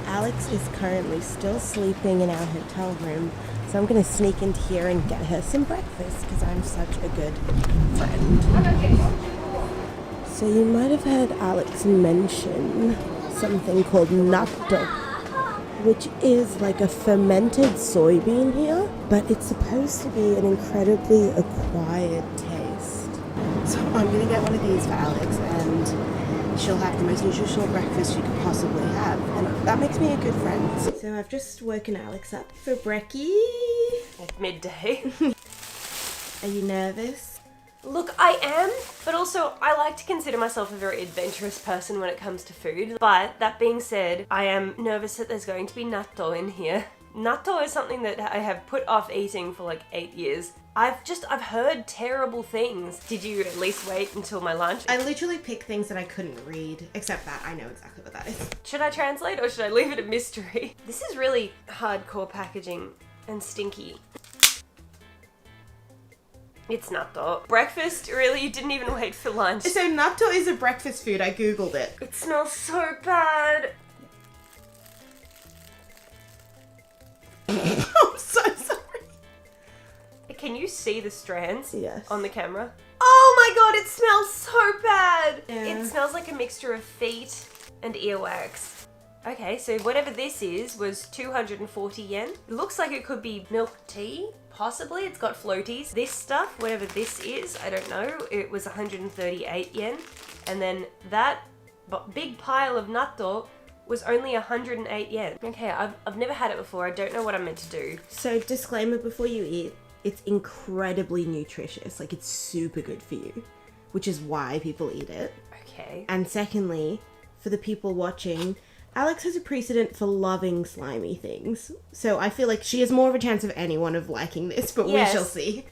Speaker 2: Alex is currently still sleeping in our hotel room, so I'm going to sneak into here and get her some breakfast because I'm such a good friend. So you might have heard Alex mention something called natto, which is like a fermented soybean here, but it's supposed to be an incredibly acquired taste. So I'm gonna get one of these for Alex, and she'll have the most nutritional breakfast she could possibly have, and that makes me a good friend. So I've just woken Alex up for brekkie.
Speaker 1: At midday.
Speaker 2: Are you nervous?
Speaker 1: Look, I am, but also I like to consider myself a very adventurous person when it comes to food. But that being said, I am nervous that there's going to be natto in here. Natto is something that I have put off eating for like 8 years. I've heard terrible things. Did you at least wait until my lunch?
Speaker 2: I literally picked things that I couldn't read, except that I know exactly what that is.
Speaker 1: Should I translate or should I leave it a mystery? This is really hardcore packaging and stinky. It's natto. Breakfast? Really? You didn't even wait for lunch.
Speaker 2: So natto is a breakfast food. I googled it.
Speaker 1: It smells so bad.
Speaker 2: I'm so sorry.
Speaker 1: Can you see the strands
Speaker 2: Yes.
Speaker 1: on the camera? Oh my god, it smells so bad.
Speaker 2: Yeah.
Speaker 1: It smells like a mixture of feet and earwax. Okay, so whatever this is was 240 yen. It looks like it could be milk tea. Possibly, it's got floaties. This stuff, whatever this is, I don't know, it was 138 yen. And then that big pile of natto was only 108 yen. Okay, I've never had it before. I don't know what I'm meant to do.
Speaker 2: So disclaimer before you eat, it's incredibly nutritious. Like, it's super good for you, which is why people eat it.
Speaker 1: Okay.
Speaker 2: And secondly, for the people watching, Alex has a precedent for loving slimy things. So I feel like she has more of a chance of anyone of liking this, but
Speaker 1: Yes.
Speaker 2: we shall see.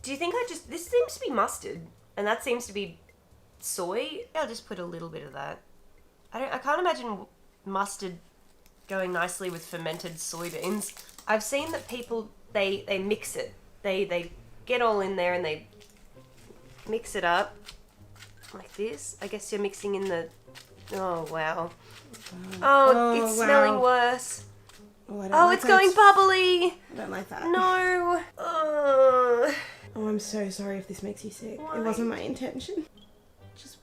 Speaker 1: Do you think this seems to be mustard, and that seems to be soy? I'll just put a little bit of that. I can't imagine mustard going nicely with fermented soybeans. I've seen that people, they mix it. They get all in there and they mix it up like this. I guess you're mixing in the, oh wow. Oh, it's
Speaker 2: wow.
Speaker 1: smelling worse.
Speaker 2: Oh, I don't
Speaker 1: Oh,
Speaker 2: like
Speaker 1: it's
Speaker 2: that.
Speaker 1: going bubbly.
Speaker 2: I don't like that.
Speaker 1: No.
Speaker 2: Oh, I'm so sorry if this makes you sick.
Speaker 1: Why?
Speaker 2: It wasn't my intention. Just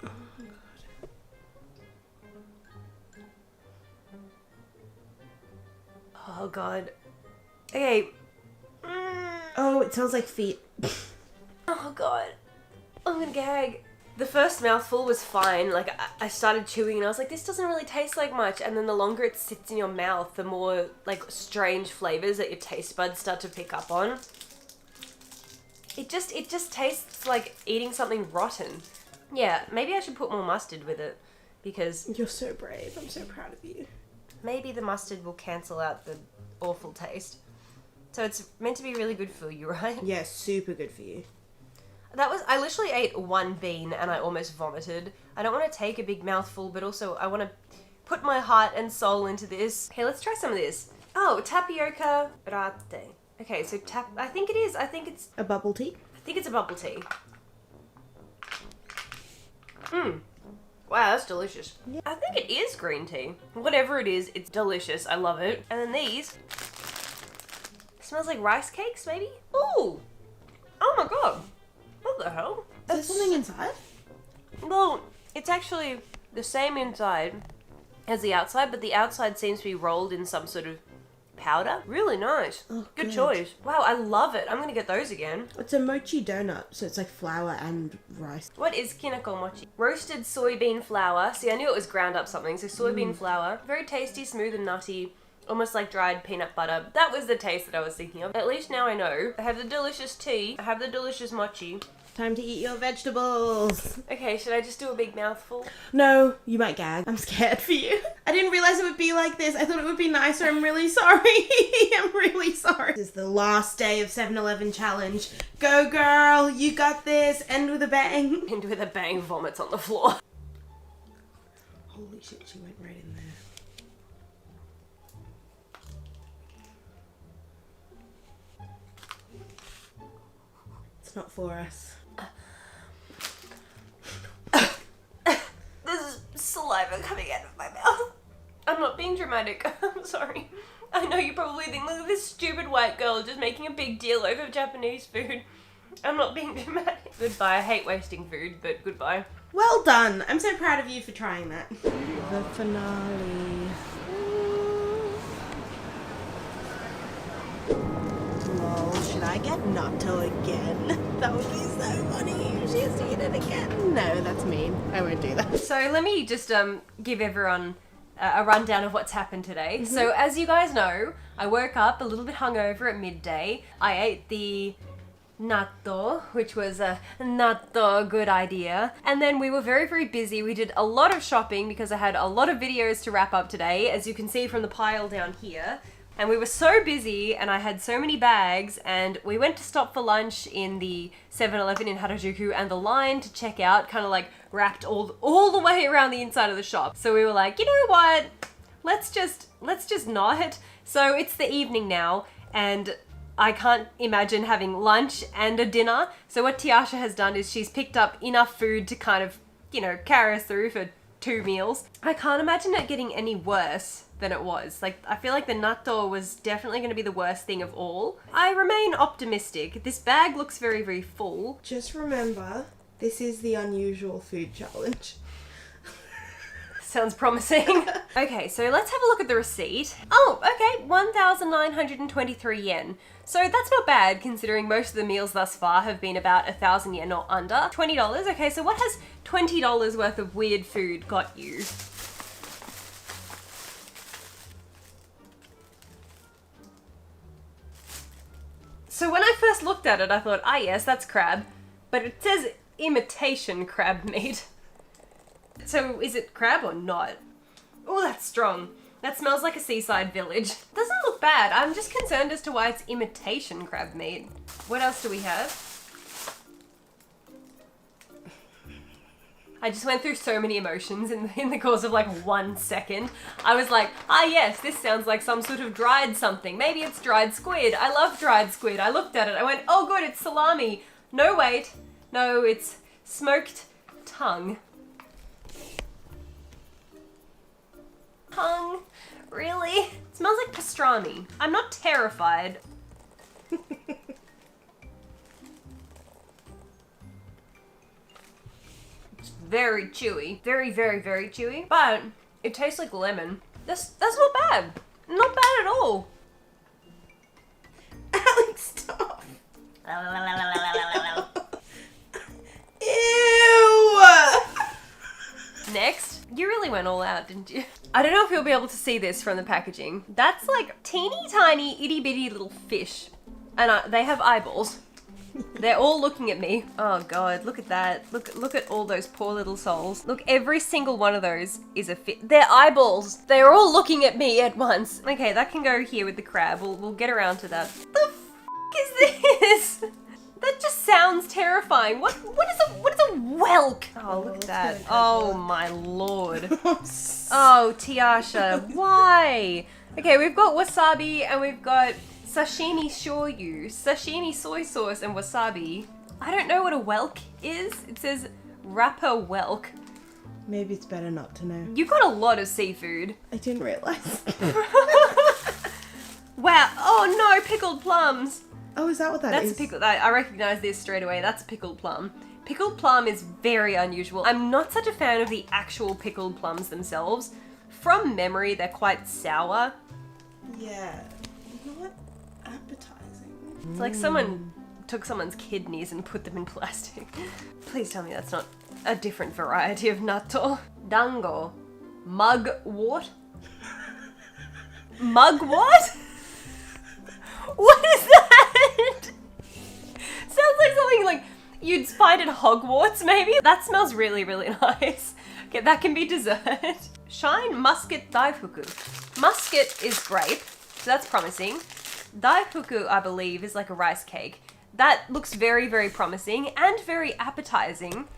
Speaker 2: one.
Speaker 1: Oh god. Okay.
Speaker 2: Oh, it smells like feet.
Speaker 1: Oh god. I'm gonna gag. The first mouthful was fine. Like, I started chewing and I was like, this doesn't really taste like much. And then the longer it sits in your mouth, the more, like, strange flavors that your taste buds start to pick up on. It just tastes like eating something rotten. Yeah, maybe I should put more mustard with it. Because
Speaker 2: You're so brave. I'm so proud of you.
Speaker 1: maybe the mustard will cancel out the awful taste. So it's meant to be really good for you, right?
Speaker 2: Yeah, super good for you.
Speaker 1: I literally ate one bean and I almost vomited. I don't want to take a big mouthful, but also I want to put my heart and soul into this. Okay, let's try some of this. Oh, tapioca latte. Okay, so I think it is. I think it's
Speaker 2: A bubble tea?
Speaker 1: a bubble tea. Wow, that's delicious.
Speaker 2: Yeah.
Speaker 1: I think it is green tea. Whatever it is, it's delicious. I love it. And then these. Smells like rice cakes, maybe? Ooh! Oh my god! What the hell?
Speaker 2: Is there something inside?
Speaker 1: Well, it's actually the same inside as the outside, but the outside seems to be rolled in some sort of powder. Really nice.
Speaker 2: Oh,
Speaker 1: good
Speaker 2: good.
Speaker 1: choice. Wow, I love it. I'm gonna get those again.
Speaker 2: It's a mochi donut, so it's like flour and rice.
Speaker 1: What is kinako mochi? Roasted soybean flour. See, I knew it was ground up something. So soybean flour. Very tasty, smooth and nutty. Almost like dried peanut butter. That was the taste that I was thinking of. At least now I know. I have the delicious tea. I have the delicious mochi.
Speaker 2: Time to eat your vegetables.
Speaker 1: Okay, should I just do a big mouthful?
Speaker 2: No, you might gag. I'm scared for you. I didn't realize it would be like this. I thought it would be nicer. I'm really sorry. I'm really sorry. This is the last day of 7-Eleven challenge. Go girl, you got this. End with a bang.
Speaker 1: And with a bang, vomits on the floor.
Speaker 2: Holy shit, she went right in there. It's not for us.
Speaker 1: There's saliva coming out of my mouth. I'm not being dramatic. I'm sorry. I know you probably think, look at this stupid white girl just making a big deal over Japanese food. I'm not being dramatic. Goodbye. I hate wasting food, but goodbye.
Speaker 2: Well done. I'm so proud of you for trying that. The finale. Lol, should I get natto again? That would be so funny if she has to eat it again. No, that's mean. I won't do that.
Speaker 1: So let me just give everyone a rundown of what's happened today. So as you guys know, I woke up a little bit hungover at midday. I ate the natto, which was a natto good idea. And then we were very, very busy. We did a lot of shopping because I had a lot of videos to wrap up today, as you can see from the pile down here. And we were so busy and I had so many bags, and we went to stop for lunch in the 7-Eleven in Harajuku, and the line to check out kind of like wrapped all the way around the inside of the shop. So we were like, you know what? Let's just not. So it's the evening now and I can't imagine having lunch and a dinner. So what Tiasha has done is she's picked up enough food to kind of, you know, carry us through for 2 meals. I can't imagine it getting any worse than it was. Like, I feel like the natto was definitely going to be the worst thing of all. I remain optimistic. This bag looks very, very full.
Speaker 2: Just remember, this is the unusual food challenge.
Speaker 1: Sounds promising. Okay, so let's have a look at the receipt. Oh, okay, 1,923 yen. So that's not bad considering most of the meals thus far have been about 1,000 yen or under. $20. Okay, so what has $20 worth of weird food got you? So when I first looked at it, I thought, ah yes, that's crab. But it says imitation crab meat. So is it crab or not? Oh, that's strong. That smells like a seaside village. Doesn't look bad. I'm just concerned as to why it's imitation crab meat. What else do we have? I just went through so many emotions in the course of like 1 second. I was like, ah yes, this sounds like some sort of dried something. Maybe it's dried squid. I love dried squid. I looked at it. I went, oh good, it's salami. No, wait. No, it's smoked tongue. Tongue? Really? It smells like pastrami. I'm not terrified. It's very chewy. Very, very, very chewy. But it tastes like lemon. That's not bad. Not bad at all.
Speaker 2: Alex, stop. Ew!
Speaker 1: Next, you really went all out, didn't you? I don't know if you'll be able to see this from the packaging. That's like teeny tiny itty bitty little fish. And they have eyeballs. They're all looking at me. Oh god, look at that. Look at all those poor little souls. Look, every single one of those is a fish. They're eyeballs. They're all looking at me at once. Okay, that can go here with the crab. We'll get around to that. The f is this? That just sounds terrifying. What is a whelk? Oh, look at that. Oh my lord. Oh, Tiasha, why? Okay, we've got wasabi and we've got sashimi shoyu, sashimi soy sauce and wasabi. I don't know what a whelk is. It says wrapper whelk.
Speaker 2: Maybe it's better not to know.
Speaker 1: You've got a lot of seafood.
Speaker 2: I didn't realize.
Speaker 1: Wow. Oh no, pickled plums.
Speaker 2: Oh, is that what that is?
Speaker 1: That's a pickle. I recognize this straight away. That's a pickled plum. Pickled plum is very unusual. I'm not such a fan of the actual pickled plums themselves. From memory, they're quite sour.
Speaker 2: Yeah, not appetizing.
Speaker 1: It's like someone took someone's kidneys and put them in plastic. Please tell me that's not a different variety of natto. Dango. Mugwort? Mugwort? What is that? Sounds like something like you'd find at Hogwarts, maybe? That smells really, really nice. Okay, that can be dessert. Shine musket daifuku. Musket is grape, so that's promising. Daifuku, I believe, is like a rice cake. That looks very, very promising and very appetizing.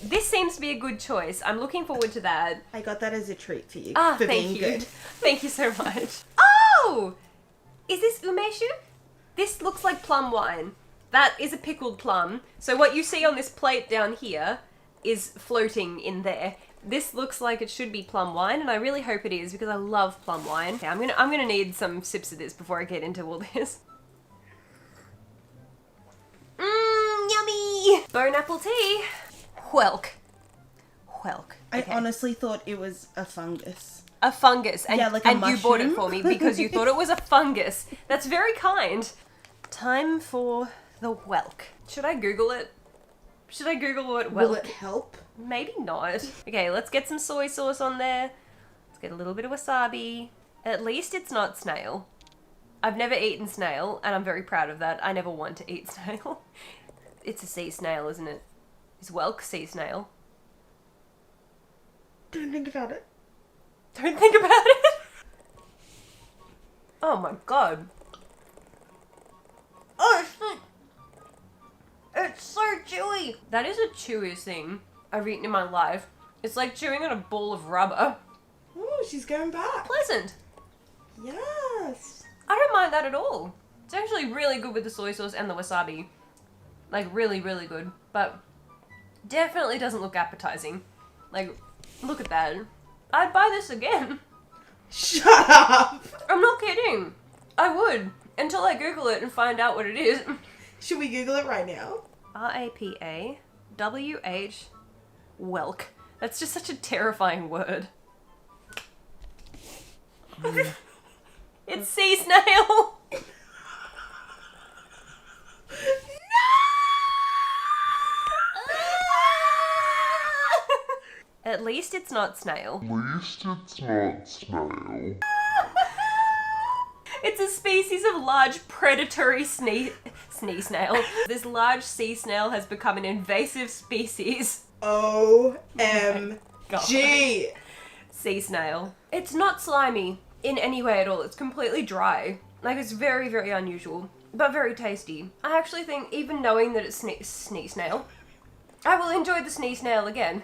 Speaker 1: This seems to be a good choice. I'm looking forward to that.
Speaker 2: I got that as a treat for you.
Speaker 1: Ah,
Speaker 2: for
Speaker 1: thank
Speaker 2: being
Speaker 1: you.
Speaker 2: good.
Speaker 1: Thank you so much. Oh! Is this umeshu? This looks like plum wine. That is a pickled plum. So what you see on this plate down here is floating in there. This looks like it should be plum wine, and I really hope it is because I love plum wine. Okay, I'm gonna need some sips of this before I get into all this. Bone apple tea. Whelk.
Speaker 2: I
Speaker 1: Okay.
Speaker 2: honestly thought it was a fungus.
Speaker 1: A fungus. And,
Speaker 2: Yeah, like a
Speaker 1: and you bought it
Speaker 2: mushroom.
Speaker 1: for me because you thought it was a fungus. That's very kind. Time for the whelk. Should I Google it? Should I Google what
Speaker 2: Will
Speaker 1: whelk?
Speaker 2: it help?
Speaker 1: Maybe not. Okay, let's get some soy sauce on there. Let's get a little bit of wasabi. At least it's not snail. I've never eaten snail, and I'm very proud of that. I never want to eat snail. It's a sea snail, isn't it? Is whelk sea snail?
Speaker 2: Don't think about it.
Speaker 1: Don't think about it. Oh my god. Oh shit. It's so chewy. That is the chewiest thing I've eaten in my life. It's like chewing on a ball of rubber.
Speaker 2: Oh, she's going back.
Speaker 1: Pleasant.
Speaker 2: Yes.
Speaker 1: I don't mind that at all. It's actually really good with the soy sauce and the wasabi. Like really, really good. But definitely doesn't look appetizing. Like, look at that. I'd buy this again.
Speaker 2: Shut up.
Speaker 1: I'm not kidding. I would. Until I Google it and find out what it is.
Speaker 2: Should we Google it right now?
Speaker 1: R-A-P-A-W-H whelk. That's just such a terrifying word. It's sea snail. At least it's not snail. It's a species of large predatory sea snail. This large sea snail has become an invasive species.
Speaker 2: OMG.
Speaker 1: Sea snail. It's not slimy in any way at all. It's completely dry. Like, it's very, very unusual, but very tasty. I actually think, even knowing that it's snee snail, I will enjoy the snee snail again.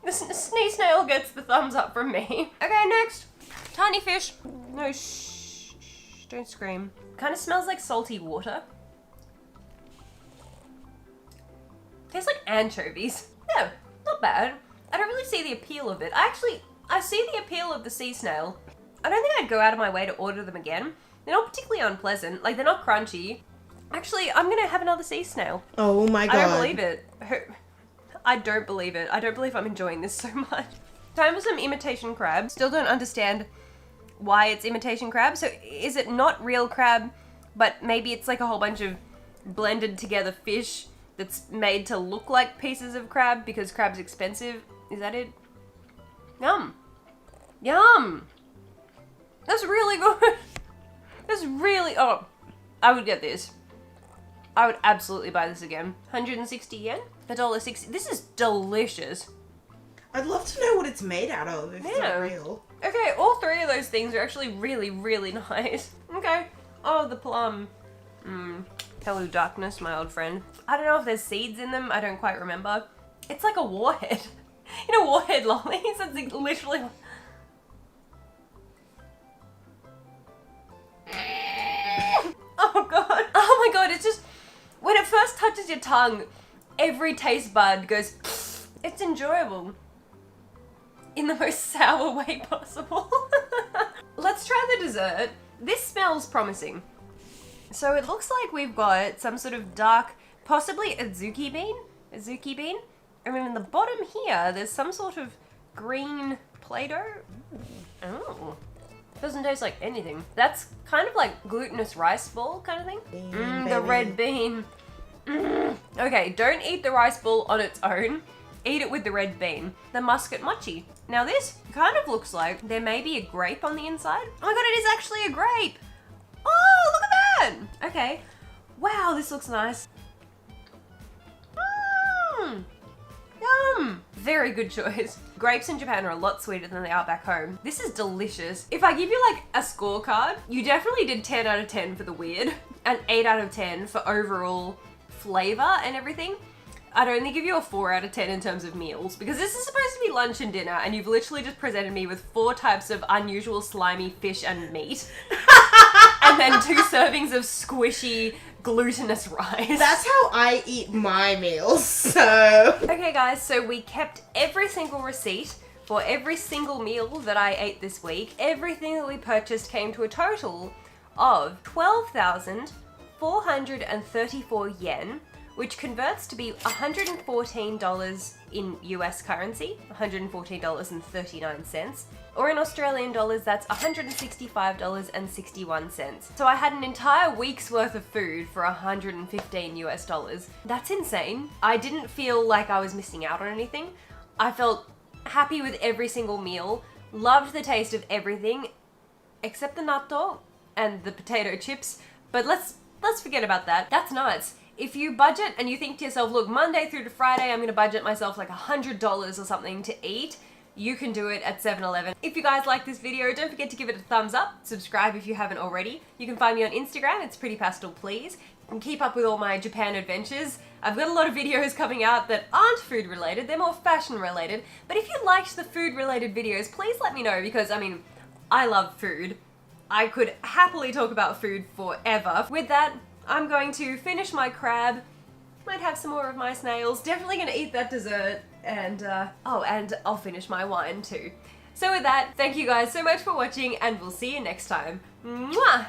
Speaker 1: The snee snail gets the thumbs up from me. Okay, next. Tiny fish. No, shh, don't scream. Kind of smells like salty water. Tastes like anchovies. Yeah, not bad. I don't really see the appeal of it. I see the appeal of the sea snail. I don't think I'd go out of my way to order them again. They're not particularly unpleasant. Like, they're not crunchy. Actually, I'm gonna have another sea snail.
Speaker 2: Oh my god.
Speaker 1: I don't believe it. I don't believe it. I don't believe I'm enjoying this so much. Time for some imitation crab. Still don't understand why it's imitation crab. So is it not real crab, but maybe it's like a whole bunch of blended together fish that's made to look like pieces of crab because crab's expensive? Is that it? Yum. Yum. That's really good. That's really, oh, I would get this. I would absolutely buy this again. 160 yen? $1.60. This is delicious.
Speaker 2: I'd love to know what it's made out of if it's not real.
Speaker 1: Okay, all three of those things are actually really, really nice. Okay. Oh, the plum. Hello, darkness, my old friend. I don't know if there's seeds in them. I don't quite remember. It's like a warhead. You know, warhead lollies? That's literally... Oh god. Oh my god, it's just... When it first touches your tongue, every taste bud goes... It's enjoyable. In the most sour way possible. Let's try the dessert. This smells promising. So it looks like we've got some sort of dark, possibly a zuki bean? A zuki bean? And then in the bottom here, there's some sort of green Play-Doh. Oh. Doesn't taste like anything. That's kind of like glutinous rice ball kind of thing. The red bean. Okay, don't eat the rice ball on its own. Eat it with the red bean. The muscat mochi. Now this kind of looks like there may be a grape on the inside. Oh my god, it is actually a grape. Oh, look at that. Okay. Wow, this looks nice. Yum. Very good choice. Grapes in Japan are a lot sweeter than they are back home. This is delicious. If I give you like a scorecard, you definitely did 10 out of 10 for the weird and 8 out of 10 for overall flavor and everything. I'd only give you a 4 out of 10 in terms of meals because this is supposed to be lunch and dinner and you've literally just presented me with 4 types of unusual slimy fish and meat and then 2 servings of squishy glutinous rice.
Speaker 2: That's how I eat my meals, so...
Speaker 1: Okay guys, so we kept every single receipt for every single meal that I ate this week. Everything that we purchased came to a total of 12,434 yen, which converts to be $114 in US currency, $114.39, or in Australian dollars, that's $165.61. So I had an entire week's worth of food for 115 US dollars. That's insane. I didn't feel like I was missing out on anything. I felt happy with every single meal, loved the taste of everything, except the natto and the potato chips, but let's forget about that. That's nuts. If you budget and you think to yourself, look, Monday through to Friday, I'm gonna budget myself like $100 or something to eat, you can do it at 7-Eleven. If you guys like this video, don't forget to give it a thumbs up, subscribe if you haven't already. You can find me on Instagram, it's prettypastelplease, and keep up with all my Japan adventures. I've got a lot of videos coming out that aren't food related, they're more fashion related, but if you liked the food related videos, please let me know, because I mean, I love food. I could happily talk about food forever. With that, I'm going to finish my crab, might have some more of my snails, definitely gonna eat that dessert, and and I'll finish my wine too. So with that, thank you guys so much for watching, and we'll see you next time. Mwah!